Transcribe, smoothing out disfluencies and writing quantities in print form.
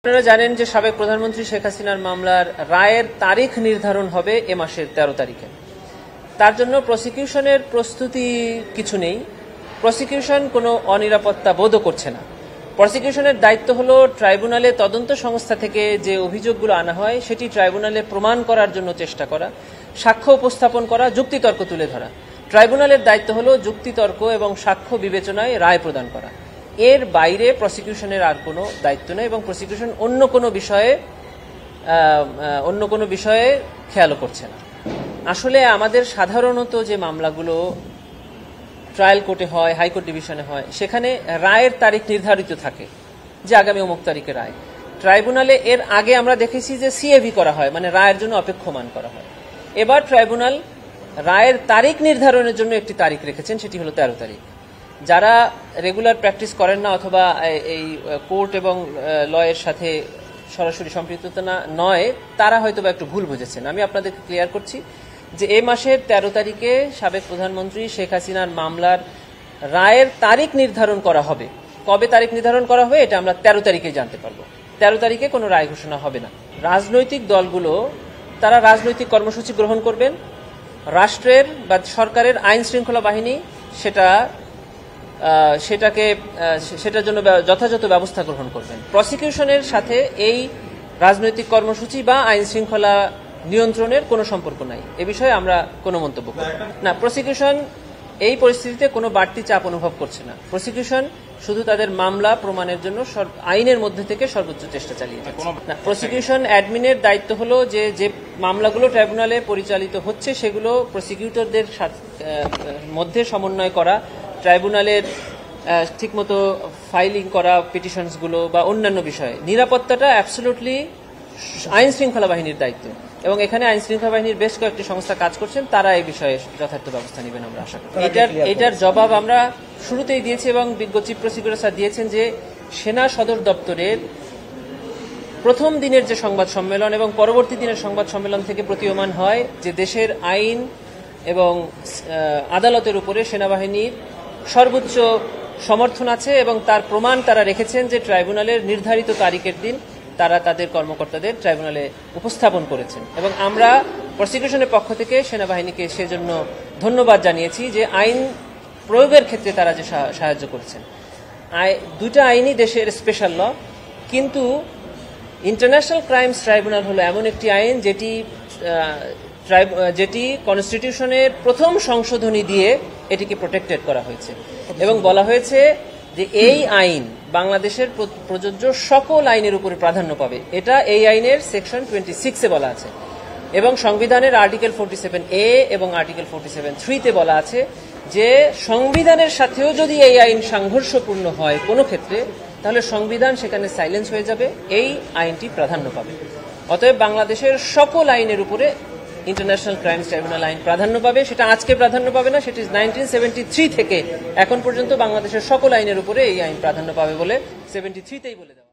আপনারা জানেন যে সাবেক প্রধানমন্ত্রী শেখ হাসিনার মামলার রায়ের তারিখ নির্ধারণ হবে এ মাসের 13 তারিখে। তার জন্য প্রসিকিউশনের প্রস্তুতি কিছু নেই। প্রসিকিউশন কোনো অনিরাপত্তা বোধও করছে না। প্রসিকিউশনের দায়িত্ব হলো ট্রাইব্যুনালে তদন্ত সংস্থা থেকে যে অভিযোগগুলো আনা হয় সেটি ট্রাইব্যুনালে প্রমাণ করার জন্য চেষ্টা করা, সাক্ষ্য উপস্থাপন করা, যুক্তিতর্ক তুলে ধরা। ট্রাইব্যুনালের দায়িত্ব হলো যুক্তিতর্ক এবং সাক্ষ্য বিবেচনায় রায় প্রদান করা। এর বাইরে প্রসিকিউশনের আর কোনো দায়িত্ব নেই এবং প্রসিকিউশন অন্য কোনো বিষয়ে খেয়ালও করছে না। আসলে আমাদের সাধারণত যে মামলাগুলো ট্রায়াল কোর্টে হয়, হাইকোর্ট ডিভিশনে হয়, সেখানে রায়ের তারিখ নির্ধারিত থাকে যে আগামী অমুক তারিখে রায়। ট্রাইব্যুনালে এর আগে আমরা দেখেছি যে সিএভি করা হয়, মানে রায়ের জন্য অপেক্ষমান করা হয়। এবার ট্রাইব্যুনাল রায়ের তারিখ নির্ধারণের জন্য একটি তারিখ রেখেছেন, সেটি হলো 13 তারিখ। যারা রেগুলার প্র্যাকটিস করেন না অথবা এই কোর্ট এবং লয়ের সাথে সরাসরি সম্পৃক্ততা নয়, তারা হয়তো বা একটু ভুল বুঝেছেন। আমি আপনাদেরকে ক্লিয়ার করছি যে এই মাসের 13 তারিখে সাবেক প্রধানমন্ত্রী শেখ হাসিনার মামলার রায়ের তারিখ নির্ধারণ করা হবে। কবে তারিখ নির্ধারণ করা হবে এটা আমরা 13 তারিখে জানতে পারবো। 13 তারিখে কোনো রায় ঘোষণা হবে না। রাজনৈতিক দলগুলো তারা রাজনৈতিক কর্মসূচি গ্রহণ করবেন। রাষ্ট্রের বা সরকারের আইন শৃঙ্খলা বাহিনী সেটার জন্য যথাযথ ব্যবস্থা গ্রহণ করবেন। প্রসিকিউশনের সাথে এই রাজনৈতিক কর্মসূচি বা আইন শৃঙ্খলা নিয়ন্ত্রণের কোনো সম্পর্ক নাই। এ বিষয়ে আমরা কোনো মন্তব্য করব না। প্রসিকিউশন এই পরিস্থিতিতে কোনো বাড়তি চাপ অনুভব করছে না। প্রসিকিউশন শুধু তাদের মামলা প্রমাণের জন্য আইনের মধ্যে থেকে সর্বোচ্চ চেষ্টা চালিয়ে যাচ্ছে। না, প্রসিকিউশন অ্যাডমিনের দায়িত্ব হলো যে মামলাগুলো ট্রাইব্যুনালে পরিচালিত হচ্ছে সেগুলো প্রসিকিউটরদের মধ্যে সমন্বয় করা, ট্রাইব্যুনালের ঠিকমতো ফাইলিং করা পিটিশনসগুলো বা অন্যান্য বিষয়ে। নিরাপত্তাটা অ্যাবসলিউটলি আইন শৃঙ্খলা বাহিনীর দায়িত্ব এবং এখানে আইন শৃঙ্খলা বাহিনীর বেশ কয়েকটি সংস্থা কাজ করছেন, তারা এই বিষয়ে যথার্থ ব্যবস্থা নেবেন আমরা আশা করি। এটার জবাব আমরা শুরুতেই দিয়েছি এবং বিজ্ঞ চিফ প্রসিকিউটর স্যার দিয়েছেন যে সেনা সদর দপ্তরের প্রথম দিনের যে সংবাদ সম্মেলন এবং পরবর্তী দিনের সংবাদ সম্মেলন থেকে প্রতীয়মান হয় যে দেশের আইন এবং আদালতের উপরে সেনাবাহিনীর সর্বোচ্চ সমর্থন আছে এবং তার প্রমাণ তারা রেখেছেন যে ট্রাইব্যুনালের নির্ধারিত তারিখের দিন তারা তাদের কর্মকর্তাদের ট্রাইব্যুনালে উপস্থাপন করেছেন এবং আমরা প্রসিকিউশনের পক্ষ থেকে সেনাবাহিনীকে সেজন্য ধন্যবাদ জানিয়েছি যে আইন প্রয়োগের ক্ষেত্রে তারা যে সাহায্য করেছেন। দুইটা আইনই দেশের স্পেশাল ল, কিন্তু ইন্টারন্যাশনাল ক্রাইমস ট্রাইব্যুনাল হলো এমন একটি আইন যেটি কনস্টিটিউশনের প্রথম সংশোধনী দিয়ে এটিকে প্রোটেক্টেড করা হয়েছে এবং বলা হয়েছে যে এই আইন বাংলাদেশের প্রযোজ্য সকল আইনের উপরে প্রাধান্য পাবে। এটা এই আইনের সেকশন 26-এ বলা আছে এবং সংবিধানের আর্টিকেল 47A এবং আর্টিকেল 47(3)-তে বলা আছে যে সংবিধানের সাথেও যদি এই আইন সংঘর্ষপূর্ণ হয় কোনো ক্ষেত্রে, তাহলে সংবিধান সেখানে সাইলেন্স হয়ে যাবে, এই আইনটি প্রাধান্য পাবে। অতএব বাংলাদেশের সকল আইনের উপরে ইন্টারন্যাশনাল ক্রাইমস ট্রাইব্যুনাল আইন প্রাধান্য পাবে। সেটা আজকে প্রাধান্য পাবে না, সেটি 1973 থেকে এখন পর্যন্ত বাংলাদেশের সকল আইনের উপরে এই আইন প্রাধান্য পাবে বলে 73-তেই বলে দেওয়া।